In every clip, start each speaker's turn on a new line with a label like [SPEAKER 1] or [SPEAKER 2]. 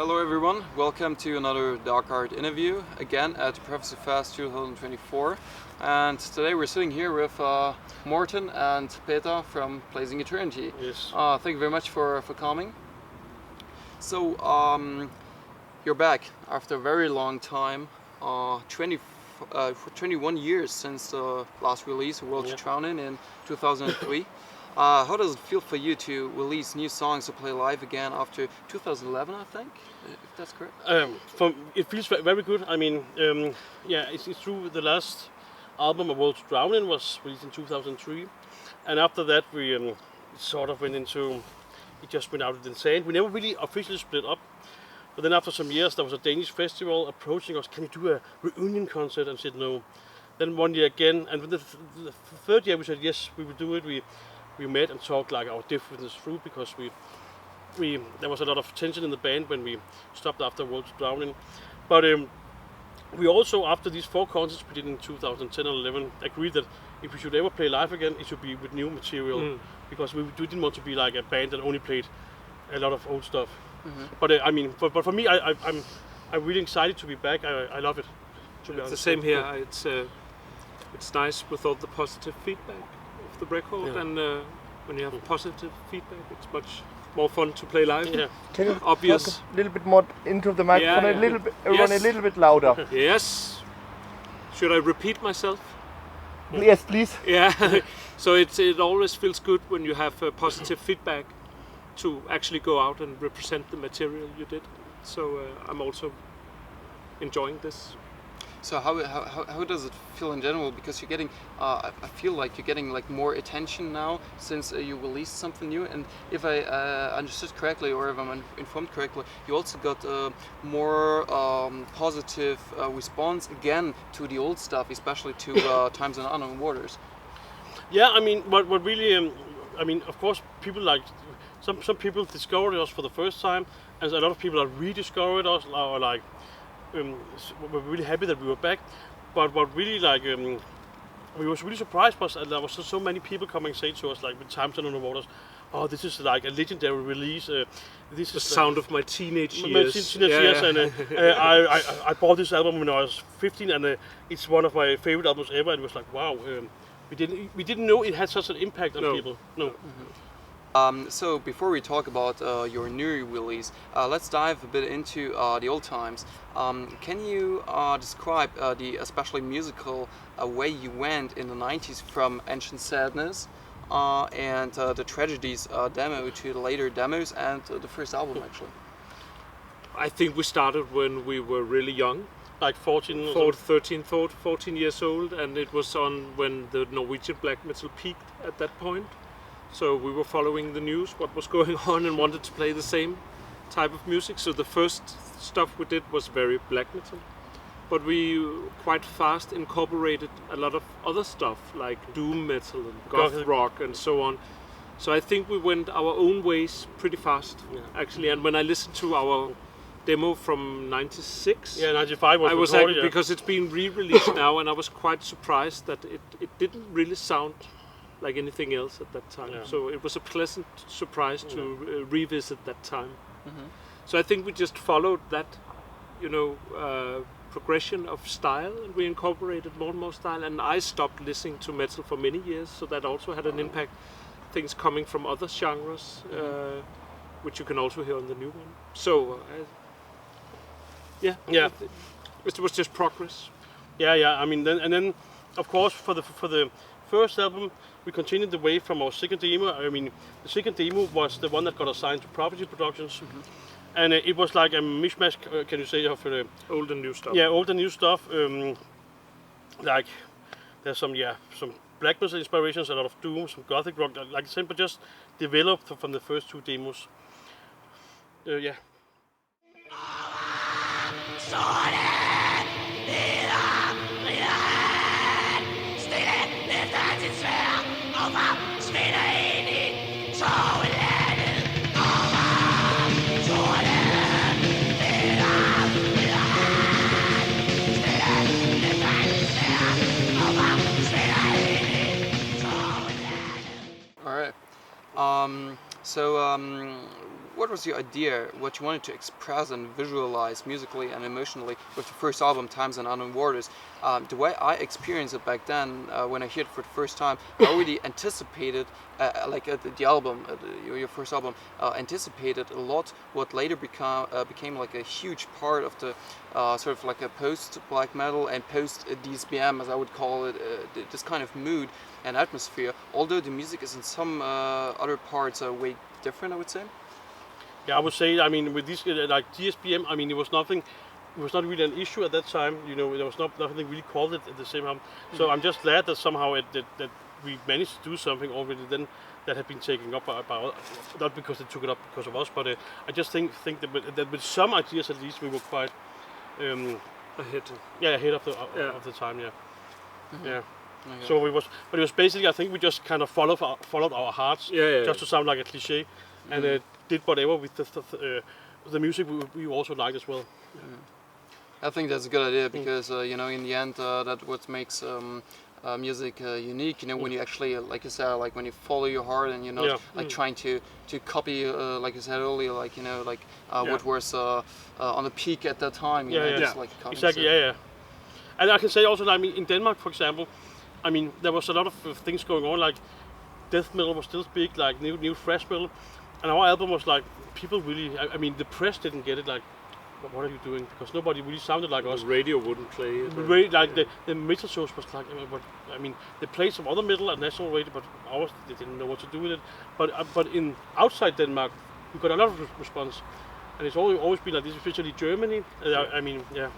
[SPEAKER 1] Hello everyone, welcome to another Dark Art interview, again at Prophecy Fest 2024. And today we're sitting here with Morten and Peter from Blazing Eternity.
[SPEAKER 2] Yes.
[SPEAKER 1] Thank you very much for coming. So, you're back after a very long time, 21 years since the last release, World to Drown in 2003. How does it feel for you to release new songs to play live again after 2011, I think, if that's correct?
[SPEAKER 2] It feels very good. I mean, it's true. The last album, A World to Drown In, was released in 2003, and after that we sort of went into. It just went out of the sand. We never really officially split up, but then after some years, there was a Danish festival approaching us. Can you do a reunion concert? And I said no. Then one year again, and the third year we said yes, we would do it. We met and talked like our differences through, because there was a lot of tension in the band when we stopped after World to Drown In. But we also, after these 4 concerts we did in 2010 and 11, agreed that if we should ever play live again, it should be with new material, because we didn't want to be like a band that only played a lot of old stuff. But I mean, but for me, I'm really excited to be back. I love it.
[SPEAKER 3] It's the same here. It's nice with all the positive feedback of the record, and when you have positive feedback, it's much more fun to play live.
[SPEAKER 2] Yeah.
[SPEAKER 4] Can you
[SPEAKER 3] Obvious.
[SPEAKER 4] talk a little bit more into the microphone,
[SPEAKER 3] Yeah.
[SPEAKER 4] a little bit,
[SPEAKER 3] Yes.
[SPEAKER 4] run a little bit louder?
[SPEAKER 3] Yes. Should I repeat myself?
[SPEAKER 4] Yes, please.
[SPEAKER 3] Yeah. So it always feels good when you have positive feedback to actually go out and represent the material you did. So I'm also enjoying this.
[SPEAKER 1] So how does it feel in general? Because you're getting, I feel like you're getting like more attention now since you released something new. And if I understood correctly, or if I'm informed correctly, you also got more positive response again to the old stuff, especially to Times and Unknown Waters.
[SPEAKER 2] Yeah, I mean, what really, I mean, of course, people like some people discovered us for the first time, and a lot of people have rediscovered us, or like. We're really happy that we were back, but what really we was really surprised was that there was so many people coming saying to us, like with Times and Unknown Waters, "Oh, this is like a legendary release. This
[SPEAKER 3] The
[SPEAKER 2] is
[SPEAKER 3] sound of my teenage years.
[SPEAKER 2] years, and I bought this album when I was 15, and it's one of my favorite albums ever." And it was like, wow, we didn't know it had such an impact on people. No.
[SPEAKER 1] So before we talk about your new release, let's dive a bit into the old times. Can you describe the especially musical way you went in the 90s from Ancient Sadness and the Tragedies demo to the later demos and the first album actually?
[SPEAKER 3] I think we started when we were really young.
[SPEAKER 2] Like 14
[SPEAKER 3] years old, and it was on when the Norwegian black metal peaked at that point. So we were following the news, what was going on, and wanted to play the same type of music. So the first stuff we did was very black metal, but we quite fast incorporated a lot of other stuff like doom metal and goth rock and so on. So I think we went our own ways pretty fast, actually. And when I listened to our demo from '96,
[SPEAKER 2] 95 was
[SPEAKER 3] I was
[SPEAKER 2] recorded,
[SPEAKER 3] because it's been re-released now, and I was quite surprised that it didn't really sound like anything else at that time.
[SPEAKER 2] Yeah.
[SPEAKER 3] So it was a pleasant surprise to revisit that time. So I think we just followed that, progression of style, and we incorporated more and more style. And I stopped listening to metal for many years, so that also had an impact. Things coming from other genres, which you can also hear on the new one. So it was just progress.
[SPEAKER 2] Yeah. I mean, then of course for the first album, we continued the way from our second demo. I mean, the second demo was the one that got assigned to Prophecy Productions, and it was like a mishmash, can you say, of
[SPEAKER 3] Old and new stuff.
[SPEAKER 2] Yeah, old and new stuff. Like there's some black metal inspirations, a lot of doom, some gothic rock, like the same, but just developed from the first 2 demos. Yeah.
[SPEAKER 1] All right. So what was your idea, what you wanted to express and visualize musically and emotionally with the first album, Times and Unknown Waters? The way I experienced it back then, when I heard it for the first time, I already anticipated, the album, your first album, anticipated a lot what later became like a huge part of the sort of like a post-black metal and post-DSBM, as I would call it, this kind of mood and atmosphere, although the music is in some other parts way different, I would say.
[SPEAKER 2] Yeah, I would say, I mean, with this, like DSBM, I mean, it was not really an issue at that time, you know, there was nothing really called it at the same time. So I'm just glad that somehow that we managed to do something already then that had been taken up by not because they took it up because of us, but I just think that with some ideas at least we were quite ahead of the time, yeah.
[SPEAKER 1] Mm-hmm.
[SPEAKER 2] Yeah.
[SPEAKER 1] Okay.
[SPEAKER 2] So it was basically, I think we just kind of followed our hearts, just to sound like a cliche, and did whatever with the music we also liked as well.
[SPEAKER 1] I think that's a good idea because you know, in the end, that's what makes music unique. You know, when you actually, like you said, like when you follow your heart and you're not like trying to copy, like you said earlier, like, you know, like what was on the peak at that time. You know, just like copying
[SPEAKER 2] exactly,
[SPEAKER 1] stuff.
[SPEAKER 2] And I can say also, I mean, in Denmark, for example, I mean, there was a lot of things going on, like death metal was still big, like new thrash metal, and our album was like, people really, I mean, the press didn't get it, like, what are you doing? Because nobody really sounded like us.
[SPEAKER 3] The radio wouldn't play it.
[SPEAKER 2] Like the metal shows was like, I mean, they played some other metal at national radio, but ours, they didn't know what to do with it. But in outside Denmark, we got a lot of response, and it's always been like this, especially Germany. I mean, yeah.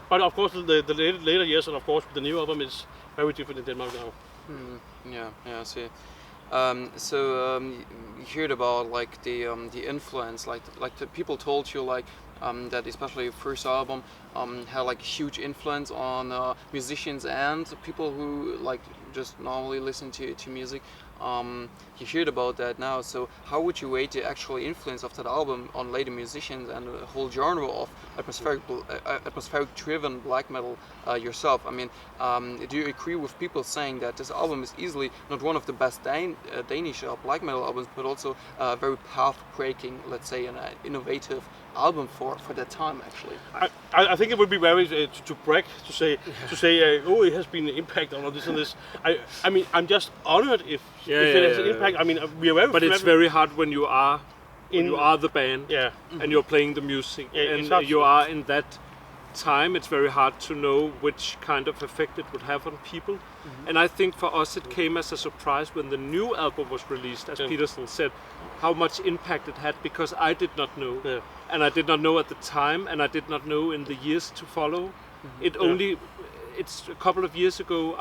[SPEAKER 2] But of course, the later years, and of course, the new album is very different in Denmark now.
[SPEAKER 1] Yeah, I see. You heard about like the influence, like the people told you like that especially your first album had like huge influence on musicians and people who like just normally listen to music. You heard about that now, so how would you rate the actual influence of that album on later musicians and the whole genre of atmospheric driven black metal yourself? I mean, do you agree with people saying that this album is easily not one of the best Danish black metal albums, but also very path-breaking, let's say, an innovative album for that time, actually?
[SPEAKER 2] I think it would be very to brag to say oh, it has been an impact on all this and this. I mean, I'm just honored if it has an impact. I mean, we are very.
[SPEAKER 3] But it's very hard when you are the band and you're playing the music and you are in that time. It's very hard to know which kind of effect it would have on people. And I think for us it came as a surprise when the new album was released, as Peterson said, how much impact it had, because I did not know. And I did not know at the time, and I did not know in the years to follow. It's a couple of years ago,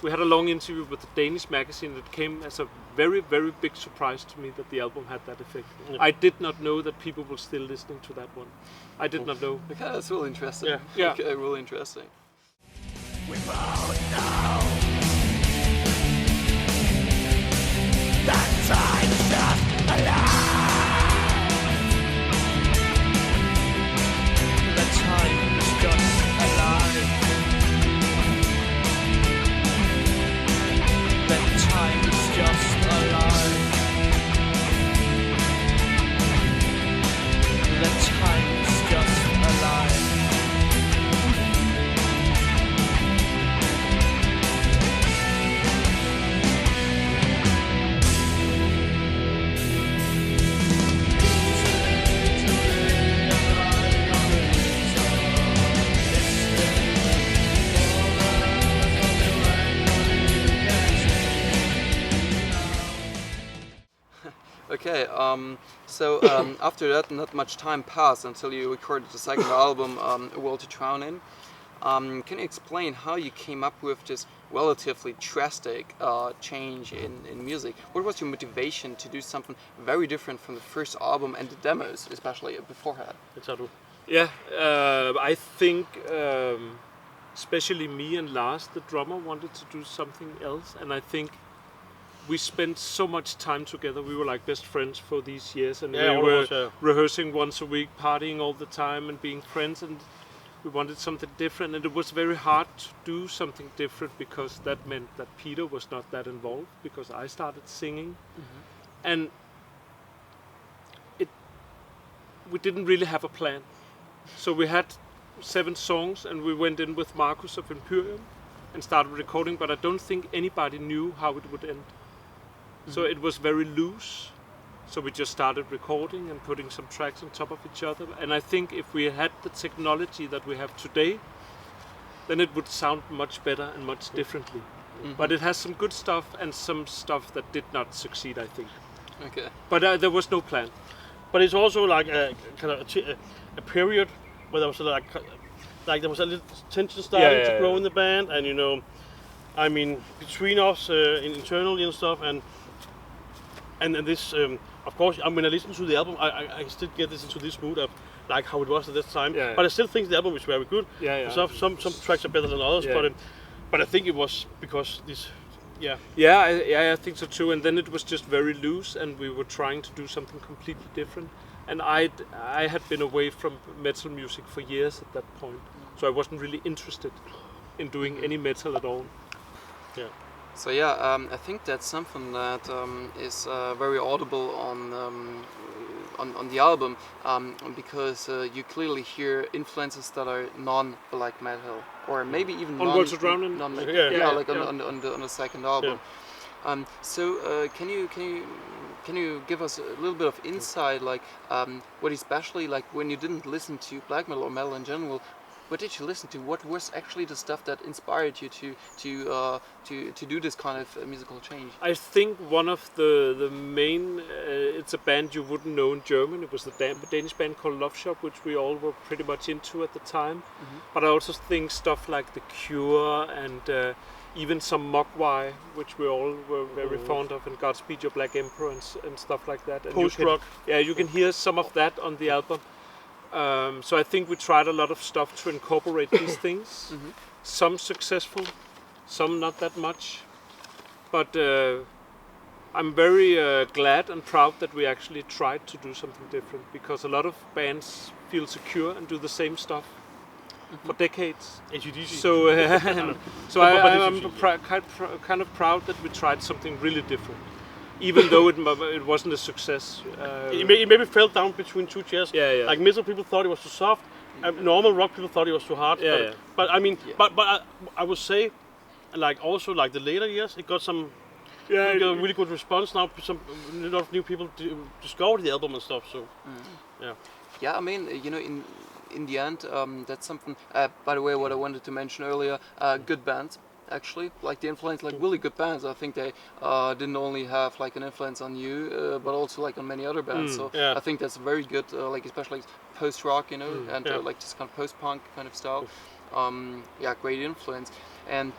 [SPEAKER 3] we had a long interview with the Danish magazine that came as a very, very big surprise to me that the album had that effect. I did not know that people were still listening to that one. I did not know.
[SPEAKER 1] Okay, that's really interesting.
[SPEAKER 3] Yeah.
[SPEAKER 1] Okay, really interesting.
[SPEAKER 5] We both know that time's just a lie. That time's just a lie. That time's just a lie. That time's just a lie.
[SPEAKER 1] Okay, after that, not much time passed until you recorded the second album, A World to Drown In. Can you explain how you came up with this relatively drastic change in music? What was your motivation to do something very different from the first album and the demos, especially beforehand?
[SPEAKER 3] Yeah, I think especially me and Lars, the drummer, wanted to do something else, and I think we spent so much time together. We were like best friends for these years, and we were rehearsing once a week, partying all the time and being friends, and we wanted something different, and it was very hard to do something different because that meant that Peter was not that involved because I started singing. And we didn't really have a plan. So we had 7 songs, and we went in with Marcus of Imperium and started recording, but I don't think anybody knew how it would end. So it was very loose. So we just started recording and putting some tracks on top of each other. And I think if we had the technology that we have today, then it would sound much better and much differently. But it has some good stuff and some stuff that did not succeed, I think.
[SPEAKER 1] Okay.
[SPEAKER 3] But there was no plan.
[SPEAKER 2] But it's also like a kind of a period where there was like there was a little tension starting to grow in the band, and you know, I mean, between us internally and stuff, and this, of course, when I listen to the album, I still get this into this mood of like how it was at that time.
[SPEAKER 3] Yeah.
[SPEAKER 2] But I still think the album is very good. Some tracks are better than others, but I think it was because this.
[SPEAKER 3] I think so too. And then it was just very loose, and we were trying to do something completely different. And I had been away from metal music for years at that point, so I wasn't really interested in doing any metal at all.
[SPEAKER 2] Yeah.
[SPEAKER 1] So I think that's something that is very audible on the album, because you clearly hear influences that are non-black metal, or maybe even
[SPEAKER 3] On Words of Drowning?
[SPEAKER 1] on the second album. So can you give us a little bit of insight, like what especially like when you didn't listen to black metal or metal in general, what did you listen to? What was actually the stuff that inspired you to do this kind of musical change?
[SPEAKER 3] I think one of the main, it's a band you wouldn't know in German. It was the Danish band called Love Shop, which we all were pretty much into at the time. But I also think stuff like The Cure and even some Mogwai, which we all were very fond of, and Godspeed Your Black Emperor and stuff like that. And
[SPEAKER 2] Post-rock.
[SPEAKER 3] you can hear some of that on the album. So I think we tried a lot of stuff to incorporate these things. Some successful, some not that much. But I'm very glad and proud that we actually tried to do something different, because a lot of bands feel secure and do the same stuff for decades.
[SPEAKER 2] ACDC.
[SPEAKER 3] So I'm kind of proud that we tried something really different, even though it wasn't a success.
[SPEAKER 2] It maybe fell down between two chairs. Like metal people thought it was too soft, and normal rock people thought it was too hard. But I mean, but I would say, like also like the later years, it got some. We got a really good response now. A lot of new people discovered the album and stuff. So,
[SPEAKER 1] Yeah, I mean, you know, in the end, that's something. By the way, what I wanted to mention earlier, good bands. Actually, like the influence, like really good bands. I think they didn't only have like an influence on you, but also like on many other bands. So I think that's very good, like especially post rock, you know, and like this kind of post punk kind of style. Great influence, and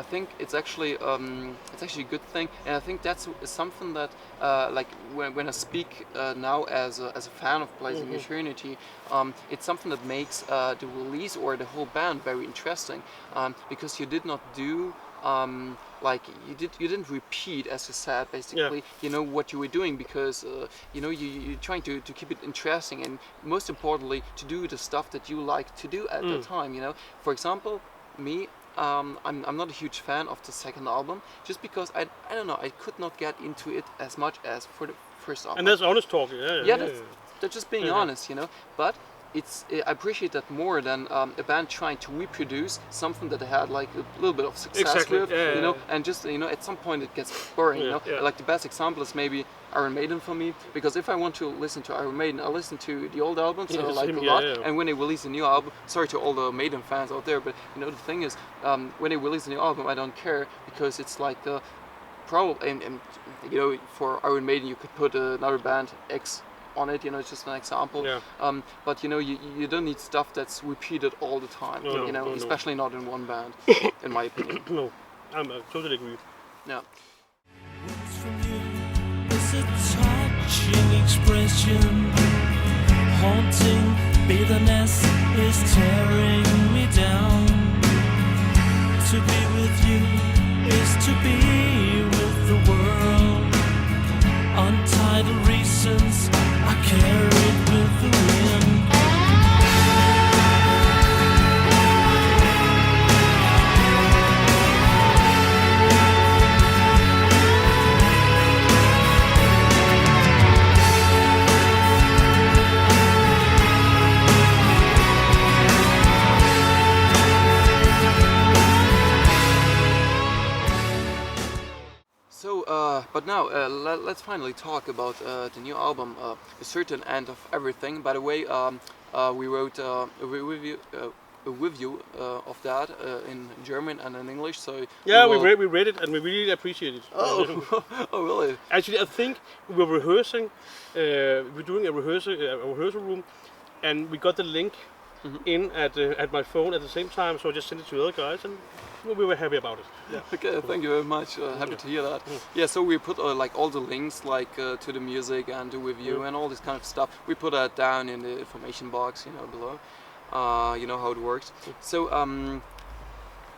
[SPEAKER 1] I think it's actually a good thing, and I think that's something that like when I speak now as a fan of Blazing Eternity, it's something that makes the release or the whole band very interesting, because you did not do like you didn't repeat, as you said, basically you know what you were doing, because you know you're trying to keep it interesting, and most importantly to do the stuff that you like to do at the time. You know, for example, me, I'm not a huge fan of the second album, just because I don't know, I could not get into it as much as for the first album.
[SPEAKER 2] and that's honest talk.
[SPEAKER 1] That's just being honest, you know. But I appreciate that more than a band trying to reproduce something that they had like a little bit of success with, you know, and just, you know, at some point it gets boring, you know. Like the best example is maybe Iron Maiden for me, because if I want to listen to Iron Maiden, I listen to the old albums that I like a lot, and when they release a new album, sorry to all the Maiden fans out there, but you know, the thing is, when they release a new album, I don't care, because it's like probably, and you know, for Iron Maiden you could put another band X on it, you know, it's just an example. But you know, you don't need stuff that's repeated all the time, you know, especially not in one band, in my opinion.
[SPEAKER 2] No, I totally agree.
[SPEAKER 1] Yeah.
[SPEAKER 5] Words from you is a touching expression. Haunting bitterness is tearing me down. To be with you is to be with the world. Untitled reasons I carried with the wind.
[SPEAKER 1] But now let's finally talk about the new album, A Certain End of Everything. By the way, we wrote a review of that in German and in English. So
[SPEAKER 2] yeah, we read it and we really appreciate it.
[SPEAKER 1] Oh, oh really?
[SPEAKER 2] Actually, I think we were rehearsing. We're doing a rehearsal room, and we got the link in at my phone at the same time. So I just sent it to the other guys, and we were happy about it. Yeah.
[SPEAKER 1] Okay, thank you very much. Happy to hear that. Yeah, so we put like all the links, like to the music and the review and all this kind of stuff. We put that down in the information box, below. You know how it works. So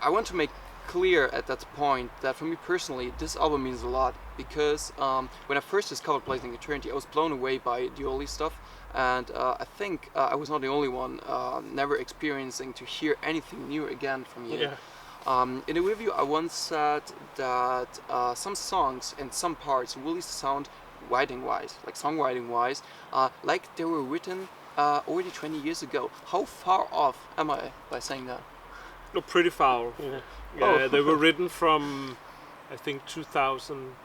[SPEAKER 1] I want to make clear at that point that for me personally, this album means a lot because when I first discovered Blazing Eternity, I was blown away by the early stuff. And I think I was not the only one never experiencing to hear anything new again from you.
[SPEAKER 2] Yeah.
[SPEAKER 1] In a review, I once said that some songs and some parts really sound songwriting-wise, like they were written already 20 years ago. How far off am I by saying that?
[SPEAKER 3] No, pretty far. Yeah, they were written from, I think, 2000.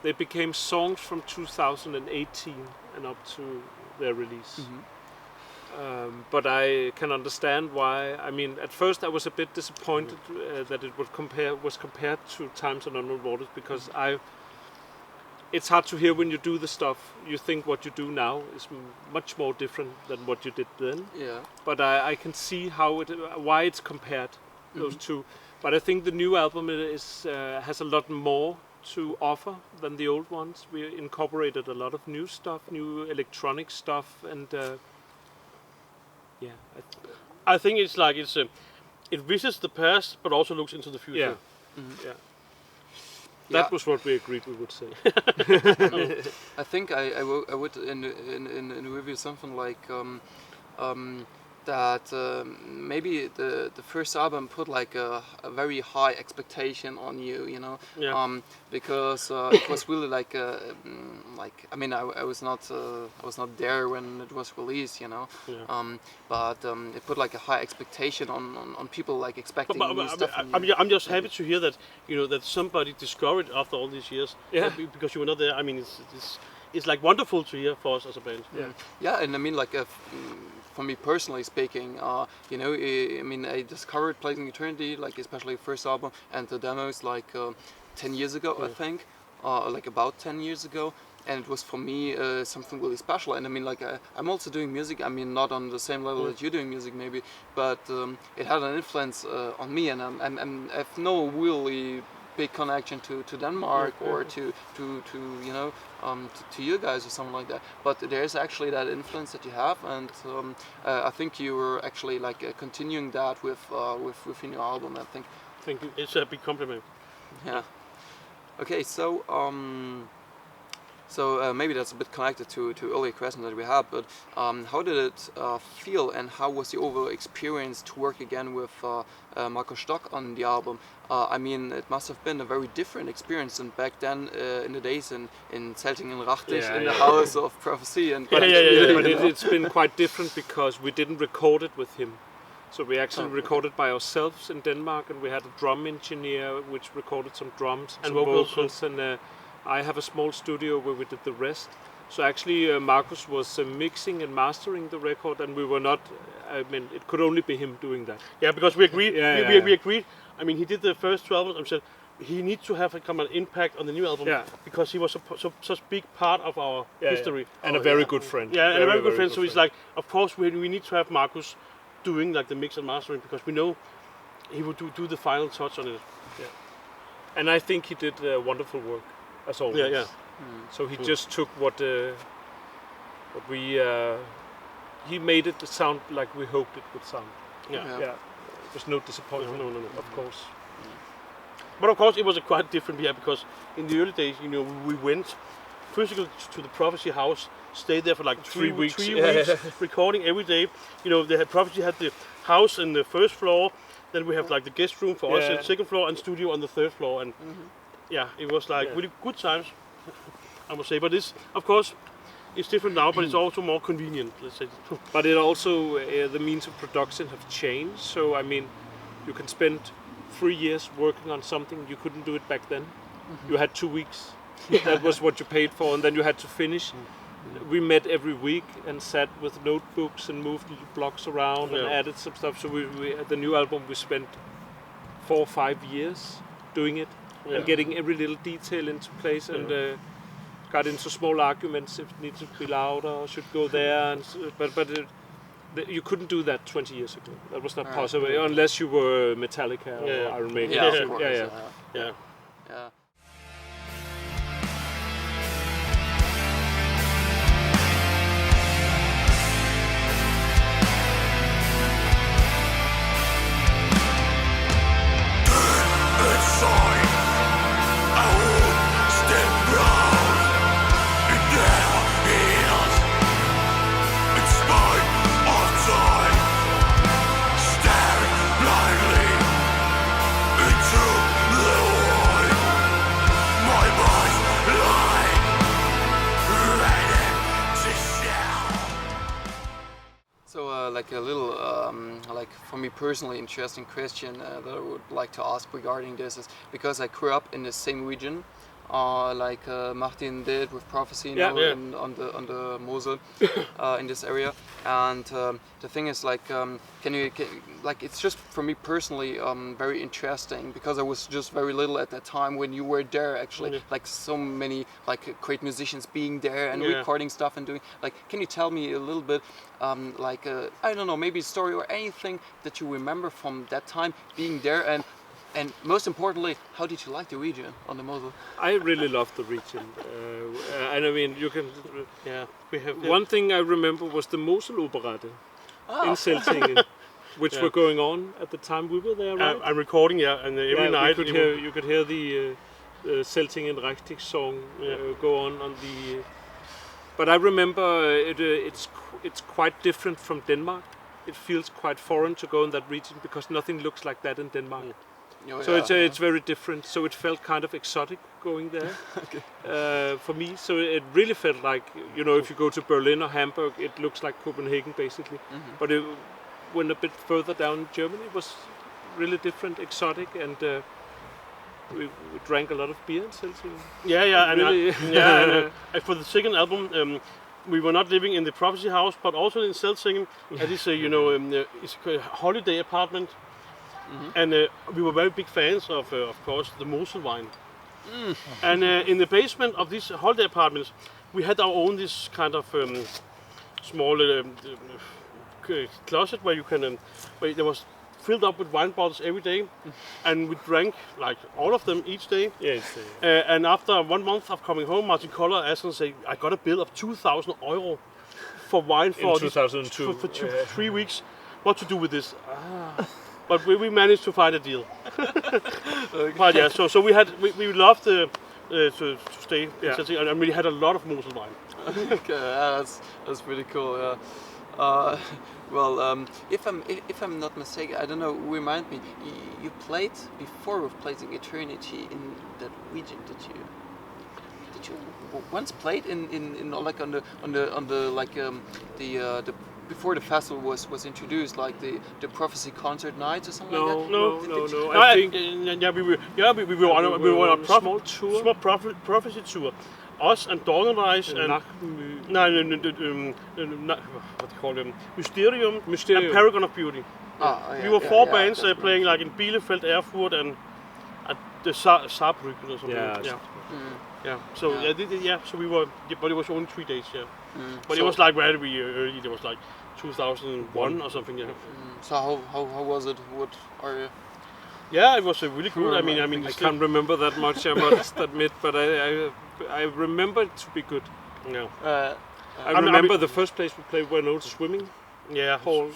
[SPEAKER 3] They became songs from 2018 and up to their release. But I can understand why. I mean, at first I was a bit disappointed that it was compared to Times and Unknown Waters, because it's hard to hear when you do the stuff. You think what you do now is much more different than what you did then.
[SPEAKER 1] Yeah.
[SPEAKER 3] But I can see why it's compared, those two. But I think the new album has a lot more to offer than the old ones. We incorporated a lot of new stuff, new electronic stuff, and
[SPEAKER 2] I think it's like it visits the past, but also looks into the future.
[SPEAKER 3] Yeah. Yeah. That was what we agreed we would say.
[SPEAKER 1] I think I would in a review something like that maybe the first album put like a very high expectation on you, because it was really like I mean I was not there when it was released, but it put like a high expectation on people, like expecting new stuff from you.
[SPEAKER 2] I'm just happy to hear that that somebody discovered after all these years.
[SPEAKER 3] Yeah.
[SPEAKER 2] Because you were not there. I mean, it's like wonderful to hear for us as a band.
[SPEAKER 3] Yeah.
[SPEAKER 1] Yeah, and I mean like for me personally speaking, I mean I discovered Blazing Eternity, like especially the first album and the demos, like 10 years ago, I think, like about 10 years ago, and it was for me something really special. And I mean, like I'm also doing music. I mean, not on the same level that you're doing music, maybe, but it had an influence on me, and I have no really big connection to Denmark or to you guys or something like that. But there's actually that influence that you have, and I think you were actually like continuing that with your new album. I think.
[SPEAKER 2] Thank you. It's a big compliment.
[SPEAKER 1] Yeah. Okay, so maybe that's a bit connected to earlier questions that we had, but how did it feel, and how was the overall experience to work again with Markus Stock on the album? I mean, it must have been a very different experience than back then in the days in Zelting and Rachtig, in the House of Prophecy.
[SPEAKER 3] But it's been quite different because we didn't record it with him. So we actually recorded by ourselves in Denmark, and we had a drum engineer which recorded some drums and vocals, and I have a small studio where we did the rest. So actually Markus was mixing and mastering the record, and we were not, I mean, it could only be him doing that.
[SPEAKER 2] Yeah, because we agreed. We agreed. I mean, he did the first 2 albums and said he needs to have an impact on the new album because he was such big part of our history.
[SPEAKER 3] And a very good friend.
[SPEAKER 2] Yeah, and a very good friend. So it's like, of course, we need to have Markus doing like the mix and mastering, because we know he would do the final touch on it.
[SPEAKER 3] Yeah. And I think he did wonderful work, as always.
[SPEAKER 2] Yeah.
[SPEAKER 3] So he just took what we he made it sound like we hoped it would sound. Yeah. There's no disappointment.
[SPEAKER 2] No.
[SPEAKER 3] Of course.
[SPEAKER 2] But of course, it was a quite different year, because in the early days, we went physically to the Prophecy house, stayed there for like 3 weeks. 3 weeks, recording every day. Prophecy had the house in the first floor, then we have like the guest room for us on the second floor, and studio on the third floor, and it was like really good times, I must say. But this, of course, it's different now, but it's also more convenient, let's say.
[SPEAKER 3] But it also, the means of production have changed. So I mean, you can spend 3 years working on something, you couldn't do it back then. You had 2 weeks That was what you paid for, and then you had to finish. We met every week and sat with notebooks and moved little blocks around and added some stuff. So we the new album we spent 4 or 5 years doing it and getting every little detail into place and got into small arguments if it needs to be louder or should go there. And you couldn't do that 20 years ago. That was not possible unless you were Metallica or Iron Maiden.
[SPEAKER 1] Yeah, of course,
[SPEAKER 2] Yeah.
[SPEAKER 1] yeah. So like a little, like for me personally interesting question that I would like to ask regarding this is because I grew up in the same region, like Martin did with Prophecy, on the Mosel, in this area. And the thing is, like, like it's just for me personally very interesting because I was just very little at that time when you were there. Actually, like so many like great musicians being there and recording stuff and doing. Like, can you tell me a little bit, like I don't know, maybe a story or anything that you remember from that time being there and most importantly, how did you like the region on the Mosel?
[SPEAKER 3] I really loved the region, and I mean, you can.
[SPEAKER 2] We have
[SPEAKER 3] One thing I remember was the Mosel Operette in Seltingen, which were going on at the time we were there. Right?
[SPEAKER 2] I'm recording, and every night
[SPEAKER 3] you could hear the Seltingen Richtig song go on the. But I remember it's quite different from Denmark. It feels quite foreign to go in that region because nothing looks like that in Denmark. So it's very different. So it felt kind of exotic going there for me. So it really felt like, you know, if you go to Berlin or Hamburg, it looks like Copenhagen basically. But it went a bit further down in Germany. It was really different, exotic, and we drank a lot of beer in Seltingen.
[SPEAKER 2] And for the second album, we were not living in the Prophecy house, but also in Seltingen. At this, it's a holiday apartment. And we were very big fans of course, the Mosel wine. And in the basement of these holiday apartments, we had our own this kind of small closet where you can, where there was filled up with wine bottles every day, and we drank like all of them each day. And after 1 month of coming home, Martin Koller asked us, say, I got a bill of 2,000 euro for wine for
[SPEAKER 3] 2002
[SPEAKER 2] for 3 weeks. What to do with this? But we managed to find a deal. But yeah, so we loved to stay in Seltingen, and we had a lot of Mosel wine.
[SPEAKER 1] Okay, that's pretty cool. Well, if I'm not mistaken, I don't know. Remind me, you played before with Placing Eternity in that region, did you? Did you once played in like on the like the before the festival was introduced, like the Prophecy concert nights or something like that?
[SPEAKER 3] No. I think
[SPEAKER 2] we were on a
[SPEAKER 3] small tour,
[SPEAKER 2] small Prophecy tour. Us and Dornenreich and what do you call them? Mysterium and Paragon of Beauty. We were 4 bands playing like in Bielefeld, Erfurt, and at the Saarbrücken or something. So so we were, but it was only 3 days. But it was like very early. It was like 2001 or something.
[SPEAKER 1] So how was it? What are you?
[SPEAKER 2] Yeah, it was really good. I mean,
[SPEAKER 3] I can't remember that much, I must admit, but I remember it to be good. I remember the first place we played were an old swimming hall.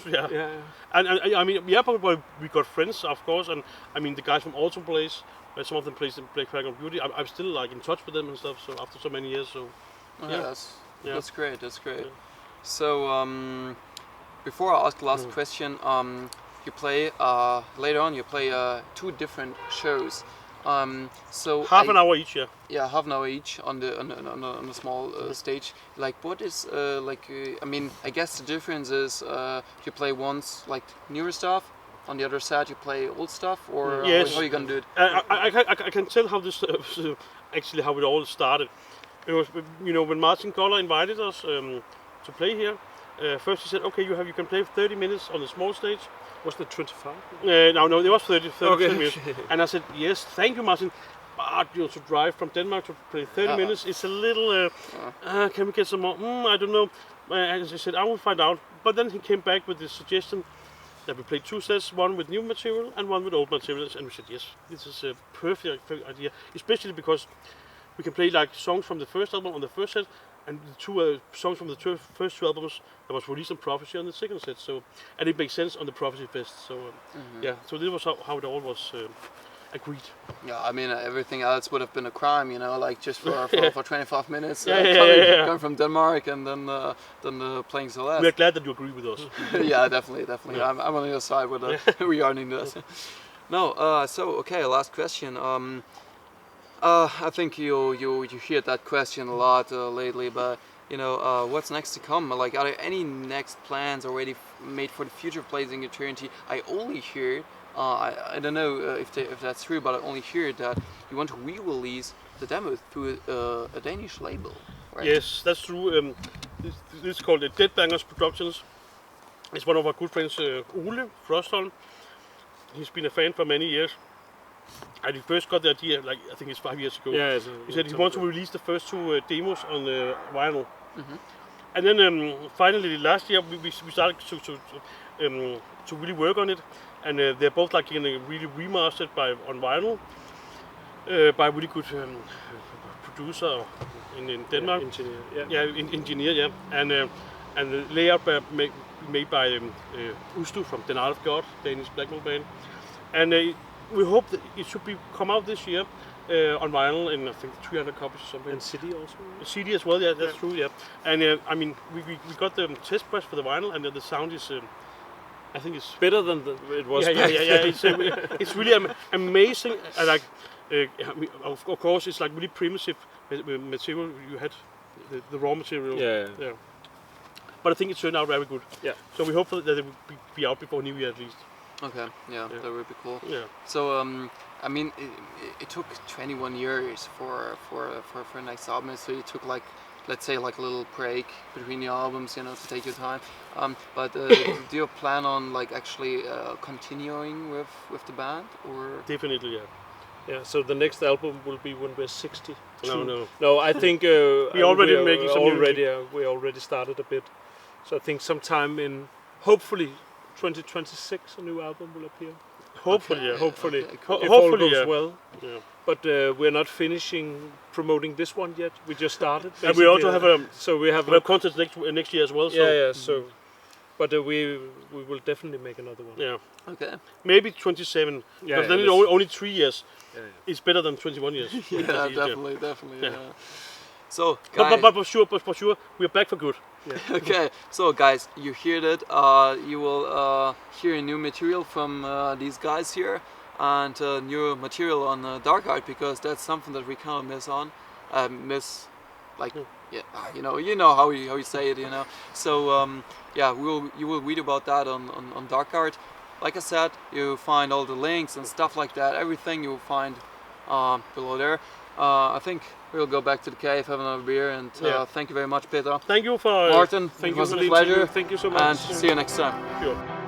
[SPEAKER 2] And I mean, but we got friends, of course, and I mean the guys from Autumn Place, some of them play Paragon of Beauty. I'm still like in touch with them and stuff. So after so many years, so
[SPEAKER 1] that's great. That's great. So before I ask the last question, you play later on. You play 2 different shows. So
[SPEAKER 2] half an hour each,
[SPEAKER 1] half an hour each on the small stage. Like, what is I mean, I guess the difference is you play once like newer stuff, on the other side you play old stuff, or how are you gonna do it?
[SPEAKER 2] I can tell how this actually how it all started. It was, when Martin Koller invited us to play here. First he said, okay, you can play 30 minutes on the small stage.
[SPEAKER 3] Wasn't it 25?
[SPEAKER 2] No, it was 30
[SPEAKER 3] Okay.
[SPEAKER 2] minutes. And I said, yes, thank you, Martin. But to drive from Denmark to play 30 minutes is a little. Can we get some more? I don't know. And he said, I will find out. But then he came back with the suggestion that we play 2 sets, one with new material and one with old materials. And we said, yes, this is a perfect idea, especially because we can play like songs from the first album on the first set, and the 2 songs from the first 2 albums that was released on Prophecy on the second set. So, and it makes sense on the Prophecy Fest. So, yeah. So this was how it all was agreed.
[SPEAKER 1] Yeah, I mean everything else would have been a crime, like just for 25 minutes. Coming from Denmark and then playing Celeste.
[SPEAKER 2] We are glad that you agree with us.
[SPEAKER 1] Yeah, definitely.
[SPEAKER 2] Yeah.
[SPEAKER 1] I'm on your side with regarding this. No, so okay, last question. I think you hear that question a lot lately, but what's next to come? Like, are there any next plans already made for the future plays in Eternity? I only hear, I don't know if that's true, but I only hear that you want to re-release the demo through a Danish label, right?
[SPEAKER 2] Yes, that's true. This is called Dead Bangers Productions. It's one of our good friends, Ole Frostholm. He's been a fan for many years. And he first got the idea, like I think it's 5 years ago.
[SPEAKER 3] Yeah,
[SPEAKER 2] he said he wanted to release the first 2 demos on vinyl. And then finally last year we started to really work on it, and they're both like really remastered on vinyl by a really good producer in Denmark. Engineer, yeah. And the layout made by Ustu from Den Art of God, Danish black metal band. And we hope that it should come out this year on vinyl in I think 300 copies or something.
[SPEAKER 3] And CD also.
[SPEAKER 2] CD as well, yeah, that's true, yeah. And I mean, we got the test press for the vinyl, and the sound is, I think it's
[SPEAKER 3] better than it was.
[SPEAKER 2] Yeah. It's really amazing. And like, I mean, of course, it's like really primitive material. You had the raw material.
[SPEAKER 3] Yeah.
[SPEAKER 2] But I think it turned out very good.
[SPEAKER 3] Yeah.
[SPEAKER 2] So we hope that it will be out before New Year at least.
[SPEAKER 1] Okay, yeah, that would be cool.
[SPEAKER 2] Yeah.
[SPEAKER 1] So, I mean, it took 21 years for next album, so you took like, let's say, like a little break between the albums, to take your time. But do you plan on like actually continuing with the band, or?
[SPEAKER 2] Definitely, yeah.
[SPEAKER 3] Yeah. So the next album will be when we're 60.
[SPEAKER 2] No.
[SPEAKER 3] I think we
[SPEAKER 2] already
[SPEAKER 3] started a bit. So I think sometime in hopefully 2026 a new album will appear. Hopefully,
[SPEAKER 1] Okay,
[SPEAKER 3] yeah. Hopefully,
[SPEAKER 1] okay, cool.
[SPEAKER 3] if all
[SPEAKER 2] Hopefully,
[SPEAKER 3] goes
[SPEAKER 2] yeah.
[SPEAKER 3] well.
[SPEAKER 2] Yeah.
[SPEAKER 3] But we're not finishing promoting this one yet. We just started.
[SPEAKER 2] And we also have
[SPEAKER 3] a
[SPEAKER 2] concerts next year as well. So.
[SPEAKER 3] Yeah. So, but we will definitely make another one.
[SPEAKER 2] Yeah.
[SPEAKER 1] Okay.
[SPEAKER 2] Maybe 27.
[SPEAKER 3] Yeah,
[SPEAKER 2] But then
[SPEAKER 3] yeah,
[SPEAKER 2] it's only 3 years.
[SPEAKER 3] Yeah.
[SPEAKER 2] It's better than 21 years.
[SPEAKER 1] Yeah, definitely.
[SPEAKER 2] Yeah.
[SPEAKER 1] Yeah. So, guys,
[SPEAKER 2] But for sure, we're back for good.
[SPEAKER 3] Yeah.
[SPEAKER 1] okay, so guys, you heard it. You will hear new material from these guys here, and new material on Dark Art, because that's something that we kind of miss, like, yeah, you know how you say it, So yeah, you will read about that on Dark Art. Like I said, you find all the links and stuff like that. Everything you will find below there. I think we'll go back to the cave, have another beer, and thank you very much, Peter.
[SPEAKER 2] Thank you for
[SPEAKER 1] Morten,
[SPEAKER 3] Thank
[SPEAKER 1] it
[SPEAKER 3] you
[SPEAKER 1] was
[SPEAKER 3] for
[SPEAKER 1] a
[SPEAKER 3] the
[SPEAKER 1] pleasure.
[SPEAKER 3] interview. Thank you so much.
[SPEAKER 1] And see you next time.
[SPEAKER 2] Sure.